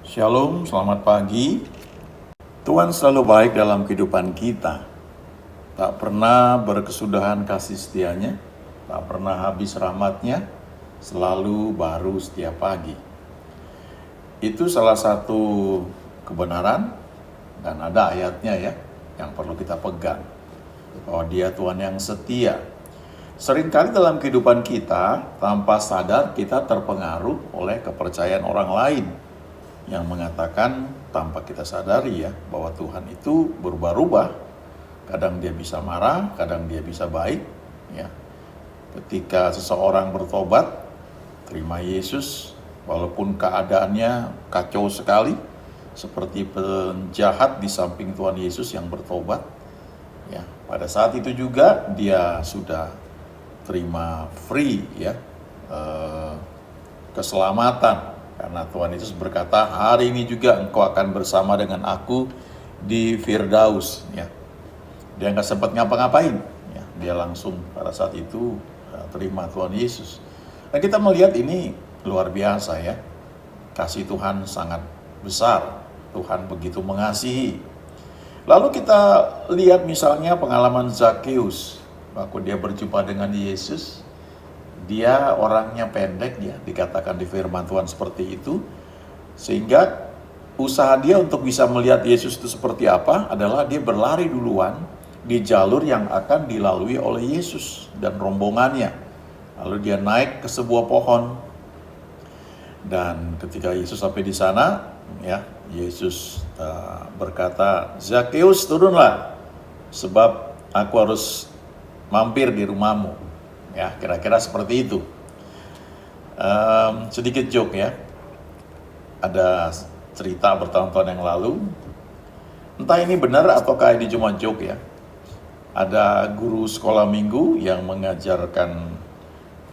Shalom, selamat pagi. Tuhan selalu baik dalam kehidupan kita. Tak pernah berkesudahan kasih setianya, tak pernah habis rahmatnya, selalu baru setiap pagi. Itu salah satu kebenaran dan ada ayatnya ya, yang perlu kita pegang. Bahwa Dia Tuhan yang setia. Seringkali dalam kehidupan kita, tanpa sadar kita terpengaruh oleh kepercayaan orang lain yang mengatakan tanpa kita sadari ya bahwa Tuhan itu berubah-ubah. Kadang Dia bisa marah, kadang Dia bisa baik ya. Ketika seseorang bertobat, terima Yesus walaupun keadaannya kacau sekali seperti penjahat di samping Tuhan Yesus yang bertobat ya. Pada saat itu juga dia sudah terima free ya keselamatan. Karena Tuhan Yesus berkata, hari ini juga engkau akan bersama dengan aku di Firdaus. Ya. Dia nggak sempat ngapa-ngapain. Ya. Dia langsung pada saat itu terima Tuhan Yesus. Nah kita melihat ini luar biasa ya. Kasih Tuhan sangat besar. Tuhan begitu mengasihi. Lalu kita lihat misalnya pengalaman Zakheus. Waktu dia berjumpa dengan Yesus. Dia orangnya pendek ya, dikatakan di firman Tuhan seperti itu. Sehingga usaha dia untuk bisa melihat Yesus itu seperti apa adalah dia berlari duluan di jalur yang akan dilalui oleh Yesus dan rombongannya. Lalu dia naik ke sebuah pohon. Dan ketika Yesus sampai di sana, ya, Yesus berkata, "Zakheus, turunlah, sebab aku harus mampir di rumahmu." Ya, kira-kira seperti itu. Sedikit joke ya. Ada cerita bertahun-tahun yang lalu. Entah ini benar ataukah ini cuma joke ya. Ada guru sekolah minggu yang mengajarkan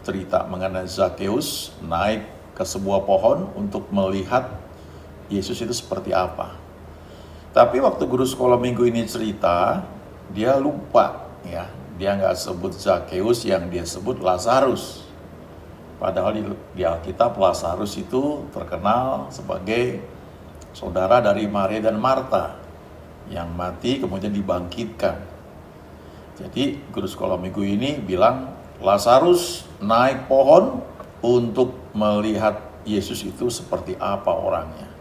cerita mengenai Zakheus naik ke sebuah pohon untuk melihat Yesus itu seperti apa. Tapi waktu guru sekolah minggu ini cerita, dia lupa ya. Dia nggak sebut Zakheus, yang dia sebut Lazarus. Padahal di Alkitab Lazarus itu terkenal sebagai saudara dari Maria dan Marta yang mati kemudian dibangkitkan. Jadi guru sekolah minggu ini bilang Lazarus naik pohon untuk melihat Yesus itu seperti apa orangnya.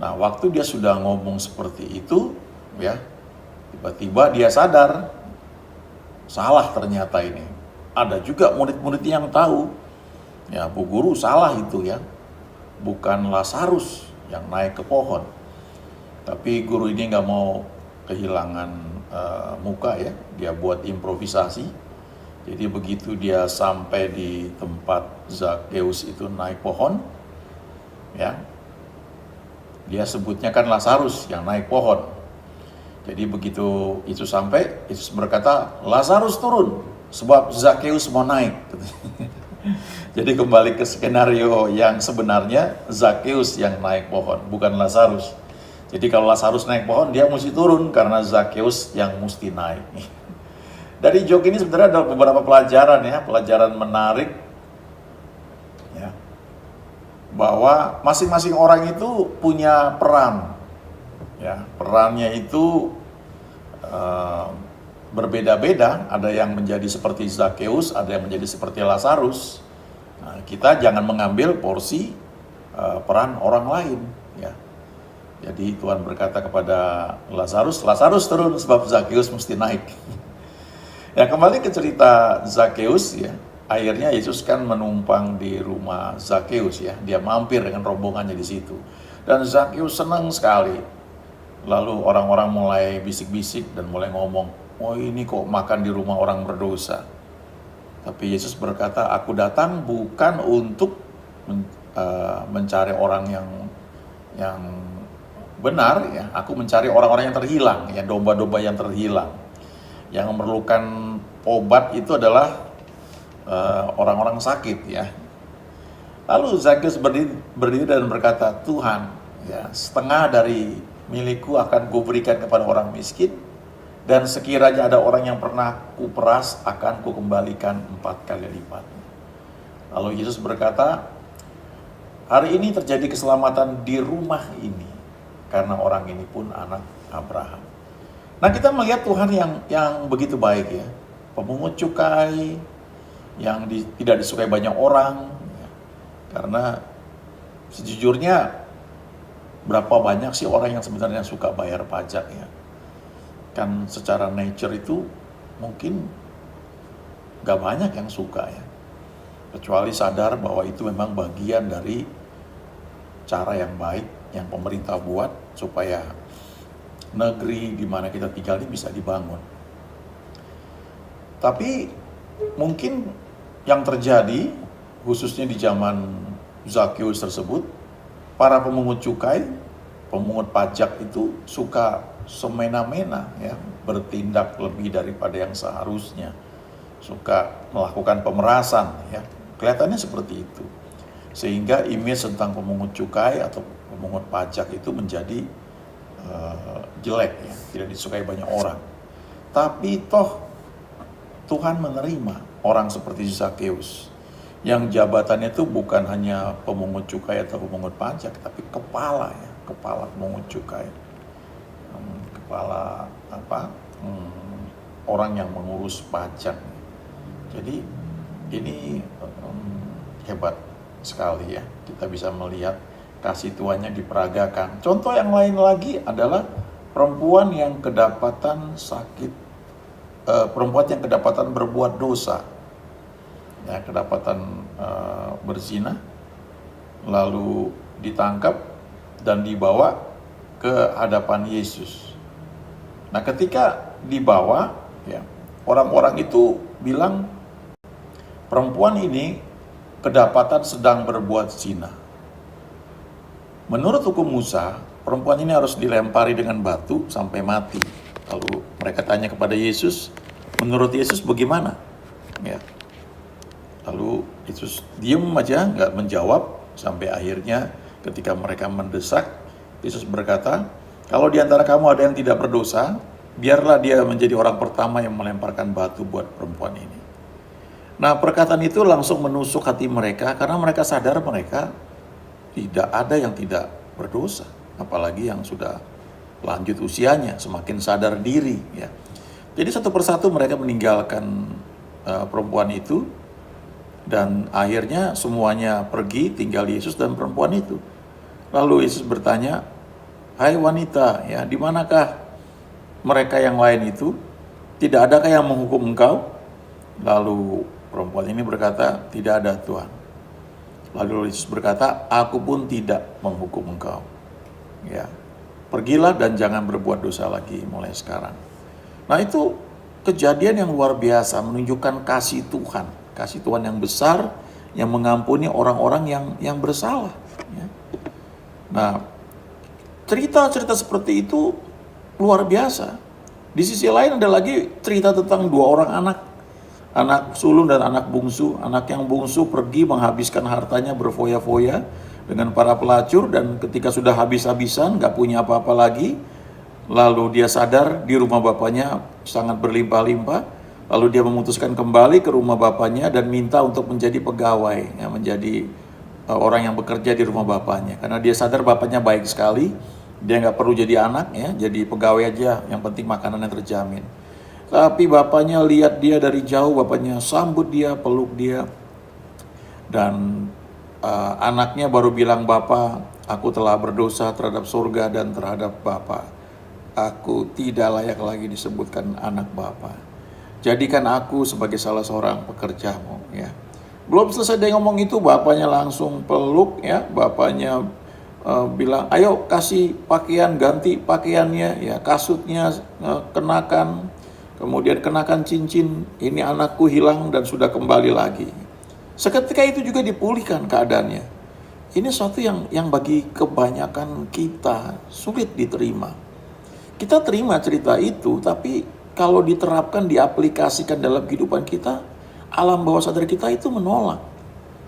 Nah waktu dia sudah ngomong seperti itu ya, tiba-tiba dia sadar. Salah ternyata ini. Ada juga murid-murid yang tahu. Ya, Bu Guru salah itu ya. Bukan Lazarus yang naik ke pohon. Tapi guru ini nggak mau kehilangan muka ya. Dia buat improvisasi. Jadi begitu dia sampai di tempat Zakheus itu naik pohon, ya, dia sebutnya kan Lazarus yang naik pohon. Jadi begitu itu sampai, Yesus berkata, Lazarus turun, sebab Zakheus mau naik. Jadi kembali ke skenario yang sebenarnya, Zakheus yang naik pohon, bukan Lazarus. Jadi kalau Lazarus naik pohon, dia mesti turun, karena Zakheus yang mesti naik. Dari joke ini sebenarnya ada beberapa pelajaran ya, pelajaran menarik. Ya, bahwa masing-masing orang itu punya peran. Ya, perannya itu berbeda-beda. Ada yang menjadi seperti Zakheus, ada yang menjadi seperti Lazarus. Nah, kita jangan mengambil porsi peran orang lain. Ya. Jadi Tuhan berkata kepada Lazarus, Lazarus turun sebab Zakheus mesti naik. Ya kembali ke cerita Zakheus ya. Akhirnya Yesus kan menumpang di rumah Zakheus ya. Dia mampir dengan rombongannya di situ. Dan Zakheus senang sekali. Lalu orang-orang mulai bisik-bisik dan mulai ngomong, oh ini kok makan di rumah orang berdosa. Tapi Yesus berkata, aku datang bukan untuk mencari orang yang benar, ya. Aku mencari orang-orang yang terhilang, ya, domba-domba yang terhilang. Yang memerlukan obat itu adalah orang-orang sakit, ya. Lalu Zakheus berdiri dan berkata, Tuhan, ya, setengah dari milikku akan kuberikan kepada orang miskin, dan sekiranya ada orang yang pernah kuperas akan kukembalikan 4 kali lipat. Lalu Yesus berkata, Hari ini terjadi keselamatan di rumah ini karena orang ini pun anak Abraham. Nah, kita melihat Tuhan yang begitu baik ya. Pemungut cukai yang tidak disukai banyak orang ya. Karena sejujurnya berapa banyak sih orang yang sebenarnya suka bayar pajak ya. Kan secara nature itu mungkin gak banyak yang suka ya. Kecuali sadar bahwa itu memang bagian dari cara yang baik yang pemerintah buat supaya negeri di mana kita tinggal ini bisa dibangun. Tapi mungkin yang terjadi khususnya di zaman Zakheus tersebut, para pemungut cukai, pemungut pajak itu suka semena-mena ya, bertindak lebih daripada yang seharusnya. Suka melakukan pemerasan ya. Kelihatannya seperti itu. Sehingga image tentang pemungut cukai atau pemungut pajak itu menjadi jelek ya, tidak disukai banyak orang. Tapi toh Tuhan menerima orang seperti Zakheus yang jabatannya itu bukan hanya pemungut cukai atau pemungut pajak, tapi kepala ya, kepala pemungut cukai, kepala orang yang mengurus pajak. Jadi ini hebat sekali ya, kita bisa melihat kasih Tuhannya diperagakan. Contoh yang lain lagi adalah perempuan yang kedapatan sakit, perempuan yang kedapatan berbuat dosa, ya, kedapatan berzina, lalu ditangkap dan dibawa ke hadapan Yesus. Nah, ketika dibawa, ya, orang-orang itu bilang perempuan ini kedapatan sedang berbuat zina. Menurut hukum Musa, perempuan ini harus dilempari dengan batu sampai mati. Lalu mereka tanya kepada Yesus, menurut Yesus bagaimana? Ya. Lalu Yesus diam aja, nggak menjawab, sampai akhirnya ketika mereka mendesak, Yesus berkata, kalau di antara kamu ada yang tidak berdosa, biarlah dia menjadi orang pertama yang melemparkan batu buat perempuan ini. Nah, perkataan itu langsung menusuk hati mereka karena mereka sadar mereka tidak ada yang tidak berdosa, apalagi yang sudah lanjut usianya, semakin sadar diri ya. Jadi satu persatu mereka meninggalkan perempuan itu, dan akhirnya semuanya pergi, tinggal Yesus dan perempuan itu. Lalu Yesus bertanya, hai wanita, ya, di manakah mereka yang lain itu? Tidak adakah yang menghukum engkau? Lalu perempuan ini berkata, tidak ada Tuhan. Lalu Yesus berkata, aku pun tidak menghukum engkau. Ya, pergilah dan jangan berbuat dosa lagi mulai sekarang. Nah, itu kejadian yang luar biasa, menunjukkan kasih Tuhan yang besar, yang mengampuni orang-orang yang bersalah. Ya. Nah, cerita-cerita seperti itu luar biasa. Di sisi lain ada lagi cerita tentang dua orang anak sulung dan anak bungsu. Anak yang bungsu pergi menghabiskan hartanya berfoya-foya dengan para pelacur, dan ketika sudah habis-habisan, gak punya apa-apa lagi, lalu dia sadar di rumah bapaknya sangat berlimpah-limpah, lalu dia memutuskan kembali ke rumah bapaknya dan minta untuk menjadi pegawai, ya, menjadi orang yang bekerja di rumah bapaknya, karena dia sadar bapaknya baik sekali, dia gak perlu jadi anak, ya, jadi pegawai aja, yang penting makanannya terjamin. Tapi bapaknya lihat dia dari jauh, bapaknya sambut dia, peluk dia. Dan anaknya baru bilang, Bapak, aku telah berdosa terhadap surga dan terhadap Bapak. Aku tidak layak lagi disebutkan anak Bapak. Jadikan aku sebagai salah seorang pekerjamu. Ya. Belum selesai dia ngomong itu, bapaknya langsung peluk, ya. Bapaknya bilang, ayo kasih pakaian, ganti pakaiannya, ya, kasutnya kenakan. Kemudian kenakan cincin, ini anakku hilang dan sudah kembali lagi. Seketika itu juga dipulihkan keadaannya. Ini sesuatu yang bagi kebanyakan kita sulit diterima. Kita terima cerita itu, tapi kalau diterapkan, diaplikasikan dalam kehidupan kita, alam bawah sadar kita itu menolak.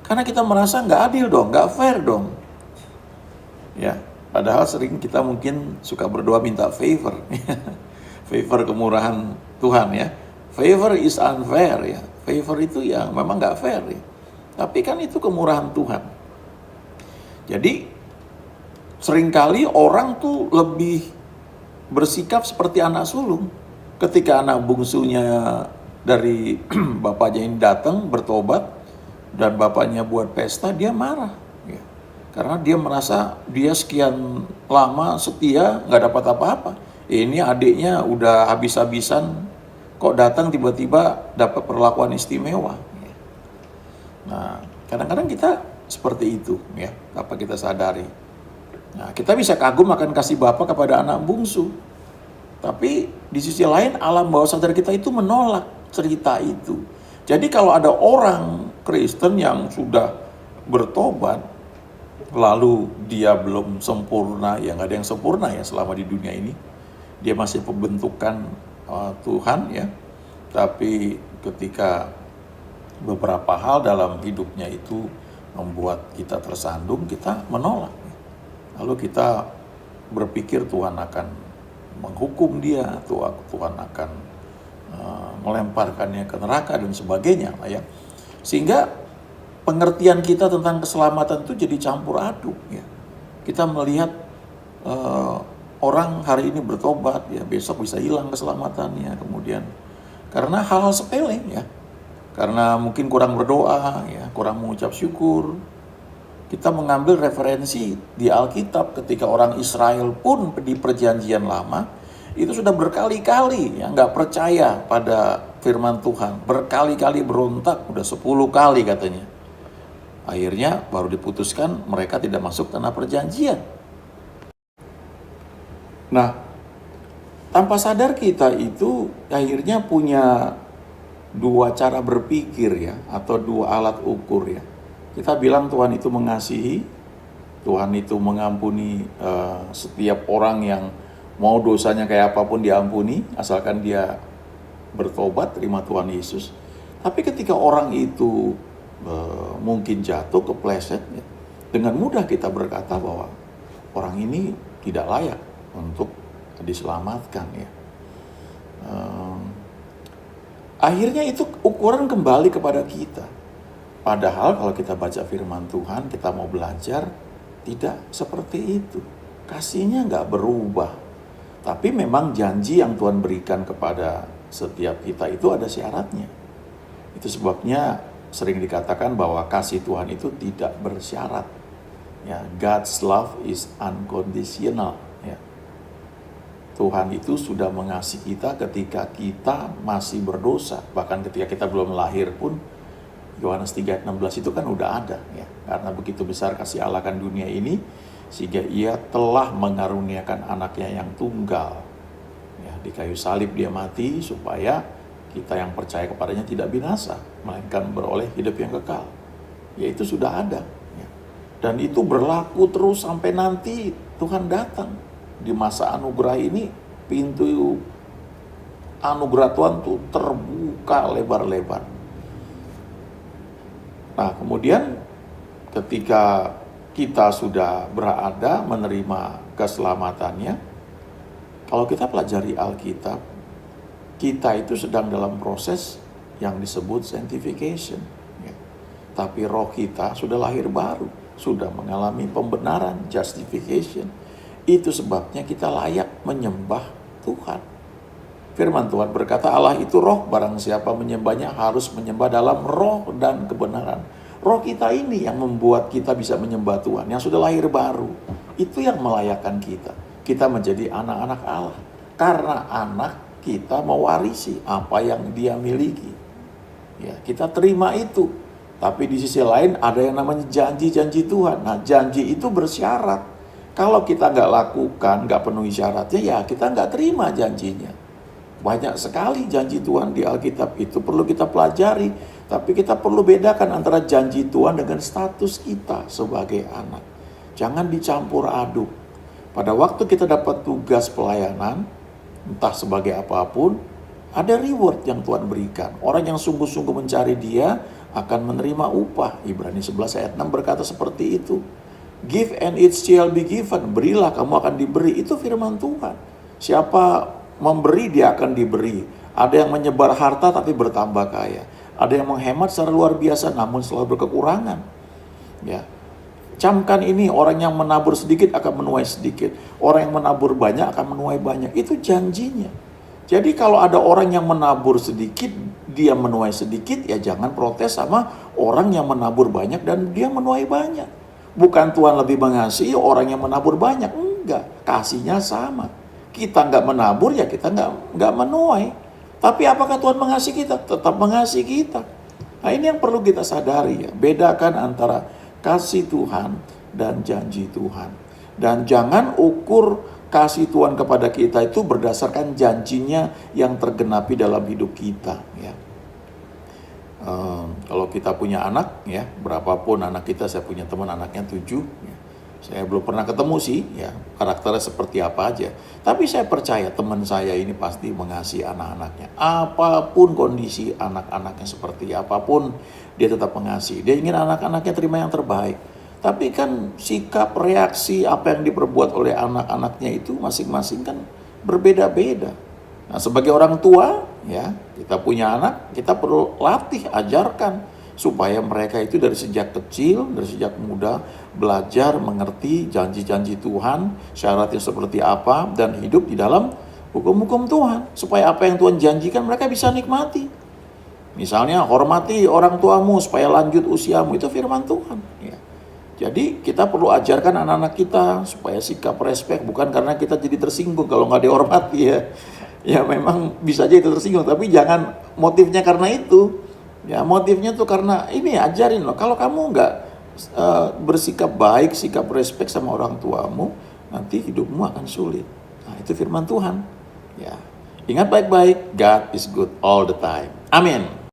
Karena kita merasa nggak adil dong, nggak fair dong. Ya, padahal sering kita mungkin suka berdoa minta favor. Favor kemurahan Tuhan ya. Favor is unfair ya. Favor itu yang memang gak fair ya. Tapi kan itu kemurahan Tuhan. Jadi seringkali orang tuh lebih bersikap seperti anak sulung. Ketika anak bungsunya dari bapaknya ini datang bertobat dan bapaknya buat pesta, dia marah. Ya. Karena dia merasa dia sekian lama setia nggak dapat apa-apa. Ini adiknya udah habis-habisan, kok datang tiba-tiba dapat perlakuan istimewa. Ya. Nah, kadang-kadang kita seperti itu, ya, apa kita sadari. Nah, kita bisa kagum akan kasih Bapa kepada anak bungsu. Tapi di sisi lain alam bawah sadar kita itu menolak cerita itu. Jadi kalau ada orang Kristen yang sudah bertobat, lalu dia belum sempurna, ya nggak ada yang sempurna ya selama di dunia ini. Dia masih pembentukan Tuhan ya. Tapi ketika beberapa hal dalam hidupnya itu membuat kita tersandung, kita menolak. Lalu kita berpikir Tuhan akan menghukum dia, Tuhan akan melemparkannya ke neraka dan sebagainya, ya. Sehingga pengertian kita tentang keselamatan itu jadi campur aduk, ya. Kita melihat orang hari ini bertobat, ya, besok bisa hilang keselamatannya, kemudian karena hal-hal sepele, ya. Karena mungkin kurang berdoa, ya, kurang mengucap syukur. Kita mengambil referensi di Alkitab ketika orang Israel pun di perjanjian lama itu sudah berkali-kali ya nggak percaya pada firman Tuhan, berkali-kali berontak, udah 10 kali katanya. Akhirnya baru diputuskan mereka tidak masuk tanah perjanjian. Nah, tanpa sadar kita itu akhirnya punya dua cara berpikir ya, atau dua alat ukur ya. Kita bilang Tuhan itu mengasihi, Tuhan itu mengampuni setiap orang yang mau dosanya kayak apapun diampuni, asalkan dia bertobat, terima Tuhan Yesus. Tapi ketika orang itu mungkin jatuh, kepleset, ya, dengan mudah kita berkata bahwa orang ini tidak layak untuk diselamatkan. Ya. Akhirnya itu ukuran kembali kepada kita. Padahal kalau kita baca firman Tuhan, kita mau belajar, tidak seperti itu. Kasihnya nggak berubah. Tapi memang janji yang Tuhan berikan kepada setiap kita itu ada syaratnya. Itu sebabnya sering dikatakan bahwa kasih Tuhan itu tidak bersyarat. Ya, God's love is unconditional. Ya. Tuhan itu sudah mengasihi kita ketika kita masih berdosa. Bahkan ketika kita belum lahir pun, Yohanes 3:16 itu kan udah ada ya. Karena begitu besar kasih Allah kan dunia ini sehingga ia telah mengaruniakan anaknya yang tunggal. Ya, di kayu salib dia mati supaya kita yang percaya kepadanya tidak binasa, melainkan beroleh hidup yang kekal. Ya itu sudah ada ya. Dan itu berlaku terus sampai nanti Tuhan datang. Di masa anugerah ini pintu anugerah Tuhan tuh terbuka lebar-lebar. Nah, kemudian ketika kita sudah berada menerima keselamatannya, kalau kita pelajari Alkitab, kita itu sedang dalam proses yang disebut sanctification. Ya. Tapi roh kita sudah lahir baru, sudah mengalami pembenaran, justification. Itu sebabnya kita layak menyembah Tuhan. Firman Tuhan berkata Allah itu roh, barang siapa menyembahnya harus menyembah dalam roh dan kebenaran. Roh kita ini yang membuat kita bisa menyembah Tuhan, yang sudah lahir baru. Itu yang melayakkan kita. Kita menjadi anak-anak Allah. Karena anak kita mewarisi apa yang dia miliki. Ya, kita terima itu. Tapi di sisi lain ada yang namanya janji-janji Tuhan. Nah, janji itu bersyarat. Kalau kita nggak lakukan, nggak penuhi syaratnya, ya kita nggak terima janjinya. Banyak sekali janji Tuhan di Alkitab itu perlu kita pelajari. Tapi kita perlu bedakan antara janji Tuhan dengan status kita sebagai anak. Jangan dicampur aduk. Pada waktu kita dapat tugas pelayanan, entah sebagai apapun, ada reward yang Tuhan berikan. Orang yang sungguh-sungguh mencari Dia akan menerima upah. Ibrani 11 ayat 6 berkata seperti itu. Give and it shall be given. Berilah, kamu akan diberi. Itu firman Tuhan. Siapa memberi, dia akan diberi. Ada yang menyebar harta tapi bertambah kaya. Ada yang menghemat secara luar biasa namun selalu berkekurangan. Ya. camkan ini, orang yang menabur sedikit akan menuai sedikit. Orang yang menabur banyak akan menuai banyak. Itu janjinya. Jadi kalau ada orang yang menabur sedikit, dia menuai sedikit, ya jangan protes sama orang yang menabur banyak dan dia menuai banyak. Bukan Tuhan lebih mengasihi orang yang menabur banyak. Enggak, kasihnya sama. Kita nggak menabur, ya kita nggak menuai. Tapi apakah Tuhan mengasihi kita? Tetap mengasihi kita. Nah ini yang perlu kita sadari ya. Bedakan antara kasih Tuhan dan janji Tuhan. Dan jangan ukur kasih Tuhan kepada kita itu berdasarkan janjinya yang tergenapi dalam hidup kita ya. Kalau kita punya anak ya, berapapun anak kita, saya punya teman anaknya 7 ya. Saya belum pernah ketemu sih ya karakternya seperti apa aja. Tapi saya percaya teman saya ini pasti mengasihi anak-anaknya. Apapun kondisi anak-anaknya seperti apapun, dia tetap mengasihi. Dia ingin anak-anaknya terima yang terbaik. Tapi kan sikap, reaksi, apa yang diperbuat oleh anak-anaknya itu masing-masing kan berbeda-beda. Nah sebagai orang tua ya, kita punya anak, kita perlu latih, ajarkan. Supaya mereka itu dari sejak kecil, dari sejak muda, belajar mengerti janji-janji Tuhan, syaratnya seperti apa, dan hidup di dalam hukum-hukum Tuhan. Supaya apa yang Tuhan janjikan mereka bisa nikmati. Misalnya, hormati orang tuamu supaya lanjut usiamu, itu firman Tuhan. Ya. Jadi kita perlu ajarkan anak-anak kita supaya sikap respek, bukan karena kita jadi tersinggung kalau nggak dihormati ya. Ya memang bisa aja itu tersinggung, tapi jangan motifnya karena itu. Ya motifnya tuh karena ini ajarin loh, kalau kamu nggak bersikap baik, sikap respek sama orang tuamu, nanti hidupmu akan sulit. Nah itu firman Tuhan. Ya ingat baik-baik, God is good all the time. Amin.